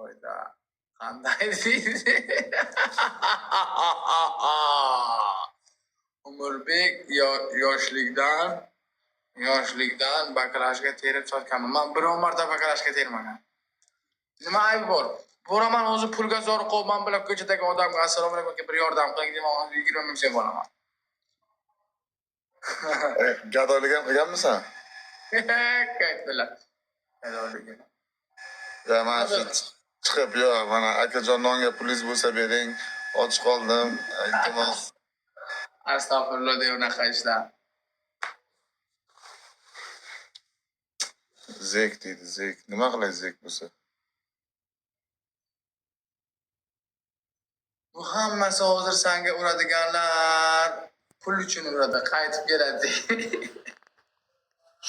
Oyda. Qanday deydi? Umurbek yoshlikdan baklashga terib sotganman. Men biror marta baklashga termagan. Nima aybi bor? Boraman o'zi pulga zor qo'yib, men bilan ko'chadagi odamga assalomu alaykum aka bir yordam qiling demoqman, 20 ming so'm olaman. Gadolik ham qilganmisan? Qaytdilar. Gadolik. Ya mana shu chiqib yo, mana akajon nonga pulingiz bo'lsa bering, och qoldim, iltimos. Astag'firullah deb unaqa ishlar. Zek deydi, zek. Nima qilay zek bo'lsa? Bu hammasi hozir senga uradiganlar pul uchun uradi, qaytib keladi.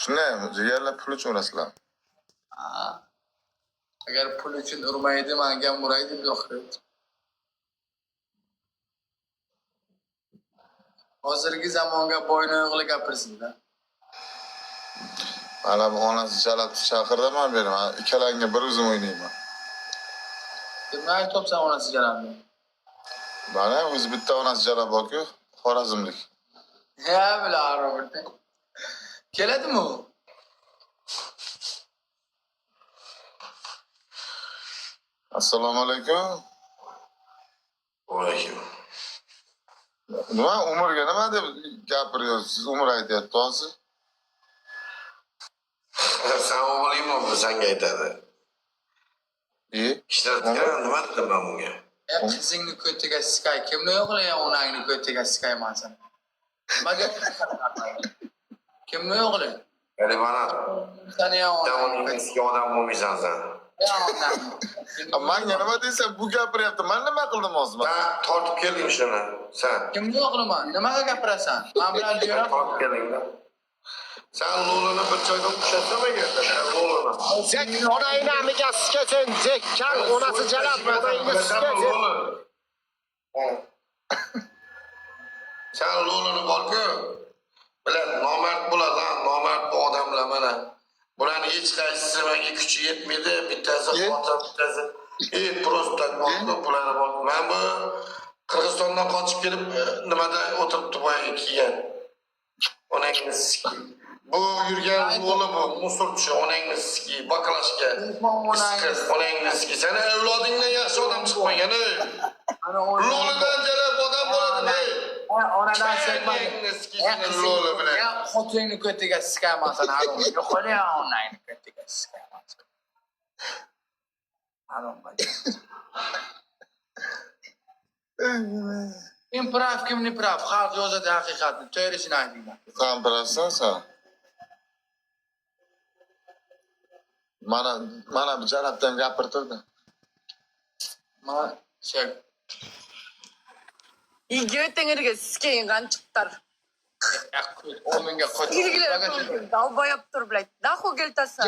Shunday, jigarlar pul uchun urasizlar. Agar pul uchun urmaydi, menga uraydi yo'q. Hozirgi zamonga bo'ynoqli gapirsinda. Mana bu onasi chalab chaqirdi men beraman. Ikkalangga bir o'zim o'ynayman. Nima aytibsan onasi jalabni? Mana o'zi bitta onasi jalab bor-ku, Xorazmlik. Ya bilarim. Keladimi u? Assalomu alaykum. Va alaykum. Nima umrga nima deb gapiryapsiz? Umr aytyapti hozir. Sen o'g'lingmi bu senga aytadi? Ishlatgan nima dedim men bunga? Qizingni ko'tiga sikay, kimni yo'qlayapsan onangni ko'tiga sikayman sen. Nimaga? Kimni yo'qlayapsan? Ya'ni mana Seni ham davomli eski odam bo'lmaysan sen. Menga nima deysan, bu gapiryapti. Men nima qildim hozir? Sen tortib kelding shuni. Sen kimni yo'qlayman? Nimaga gapirasan? Men bilan jo'rab tortib kelding-da. Sen Luluni bir joyda ushlatsaman yerda. Luluni. Zek onayni amiga sikasin, Zek kan onasi jalab onayni sikasin. Sen Luluni bor-ku. Bilan nomard bo'ladi, nomard odamlar mana. Bularni hech qaysisi menga kuchi yetmaydi. Bittasi xotin, bittasi просто bularni bor. Men bu Qirg'izistondan qochib kelib nimada o'tiribdi boyaga kiygan. Onangni siki. Bu yurgan o'g'li bu musurchi, onangni siki, baklashga. Onangni siki. Seni avlodingdan yaxshi odam chiqmagan ey. Lo'lidan jalab odam bo'ladi ey. Onadan sekmadi. Lo'li bilan. Ya xotinni ko'tiga sikayman sen harom. Yo'qola onangni ko'tiga sikayman. Harom bo'l. Kim prav, kimni prav? Xalq yozadi haqiqatni. To'g'risini aytinglar. Sen bilasan sen. Mana bu jalabdan gapirtirdi. Mana şey. Götüngürge sikeyin kançıktar. O menga qochib. İlgiler dalbayıp dur bilayt. Dahu geltasan.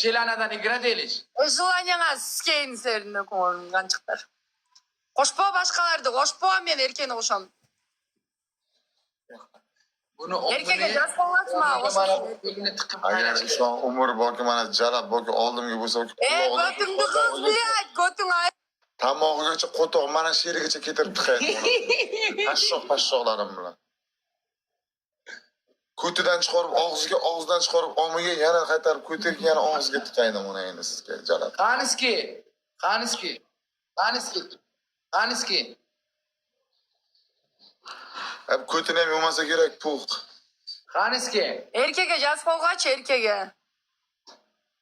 Jelanadan igra deylish. Желанияңа sikeyin serinde ko'nglim kançıktar. Qo'shpa boshqalarni, qo'shpa men erkakni qo'sham. Buni Erkakga jas qo'ymasma, qo'lini tiqib Agar shu umr borki, mana jalab borki, oldimga bo'lsa, götüngni qiz bilayt, götüng ay. tamog'igacha qo'toq mana shu yerigacha ketirib tiqaydi. Pashshoqlarim bilan. Ko'tidan chiqarib og'ziga, og'zidan chiqarib omiga yana qaytarib ko'tirib yana og'ziga tiqaydi mana endi sizga jalab. Qaniski. Hep ko'tini ham yomasa kerak, puh. Qaniski. Erkakga jas qo'ygachi erkakga.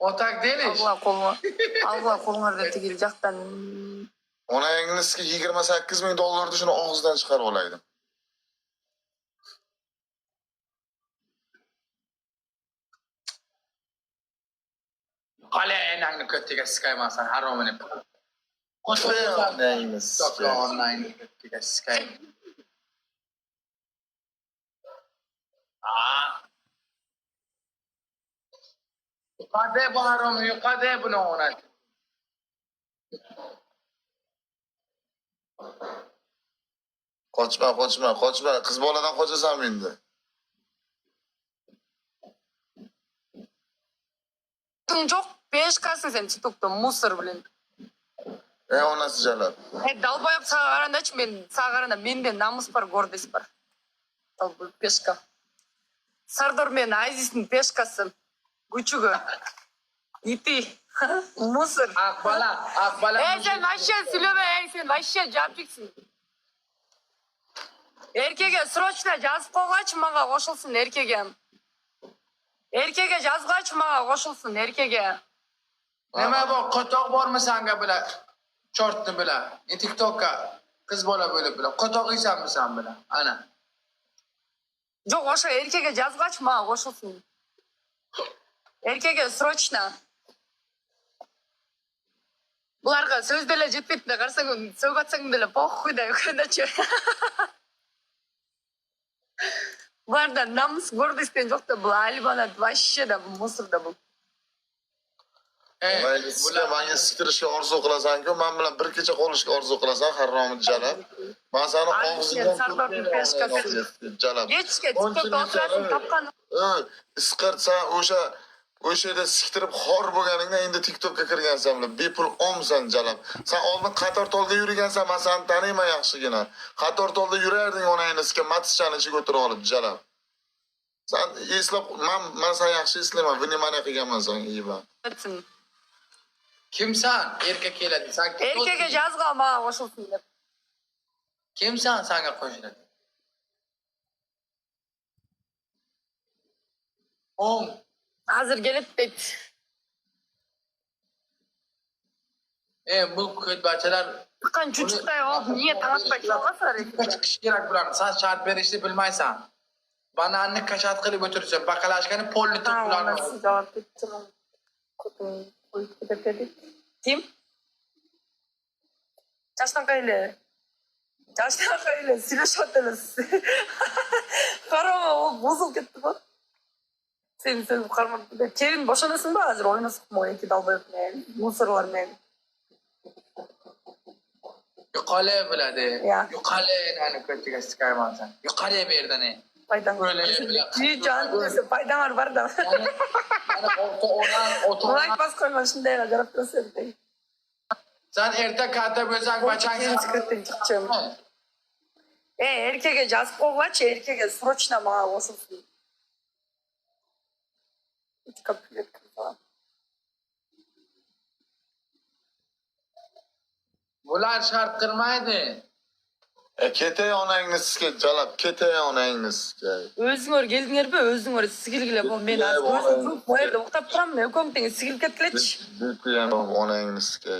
Otak deylish. Allah qo'lingizda tegil jaqdan. Onangizga 28 ming dollarni shuni og'zidan chiqarib olaydim. Qala enangni ko'tiga sikayman sen haromini. Onangni ko'tiga sikay. Yuqade bu haromi, yuqade buni onasi. Qochma. Qiz boladan qochasanmi endi? Yo'q, peshkasini sen chiqibdi musor bilan. Onasi jalab. Dalboyab sağa qarandachi, men sağa qaranda menda namus bor, gordost bor. Dalboyab peshka. Sardor men Azizning peshkasi. Guchuga. Iti. Musor. Akbala. Sen vaşşe söyleme, sen vaşşe capcıksın. Erkege sroçla жазып koğaç mağa koşulsun erkege. Erkege жазғач mağa koşulsun erkege. Nima bu qotoq bormi sanga bila? Chortni bila. TikTokka qiz bola bo'lib bila. Qotoq yeysanmi sen bila? Ana. Жоқ, oşa erkege жазғач mağa koşulsun. Erkege sroçla. Bularga söz dele жетпейтіне қарсаң, sög атсаң деле похуй да өкініші. Bularda namus гордостен жоқ та, бұл алибана вообще да мусор да бұл. Mayli sizga menga siktirishga orzu qilasan-ku, men bilan bir kecha qolishga orzu qilasan, harromi jalab. Men seni og'zingdan Sardorning peshkasi. jalab. Geçke, TikTok'ta oturasın, tapqan. Isqirtsan o'sha yerda siktirib xor bo'lganingda endi TikTokka kirgansan bilan bepul omsan jalab. Sen oldin qator tolda yurgansan, men seni taniyman yaxshigina. Qator tolda yurarding onangni sizga matschani ichiga o'tirib olib jalab. Sen eslab, men seni yaxshi eslayman, vнимание qilganman senga, Iva. Kimsan? Erkak keladi. Sen Erkege жазға mağa koşulsun deb. Kimsan sanga qo'shiladi? On. Hazır gelip deydi. Bu ko'tbachalar Tıkan çocuklar o niye tanıtmak yapmasar chiqish kerak bularni. Sen shart berishni bilmaysan. Bananni kashat qilib o'tirsan, baqalashgani polni turib bularni. Nasıl cevap ettim? Kim? Çaştan kaylı. Çaştan kaylı. Siloş atılız. Karama o bozul gitti bak. Sen bu karma. Kerin boşanasın da hazır oynasın mı o iki dalbayıp ne? Musırlar ne? Yo'qole biladi. Ya. Yo'qole ani ko'chaga chiqayman sen. Yo'qole bu yerda ne? Faydan var. İyi can. Faydan var da. Mana o'to'ran. Like bas koyma şimdi değil. Acarap da sevdi. Sen erta katta bo'lsang, bachang Kerin çıkırttın çıkacağım. Erkege жазып koğlaç, erkege срочно mağa koşulsun. İki kapılet falan. bular shart qilmaydi. Ketay onangni sizga jalab, ketay onangni sizga. Özüңөр келдиңер бе? Özüңөр сигилгиле бул мен азыр өзүм бу жерде уктап турам, экөөң тең сигилип кеткилечи. Onangni sizga.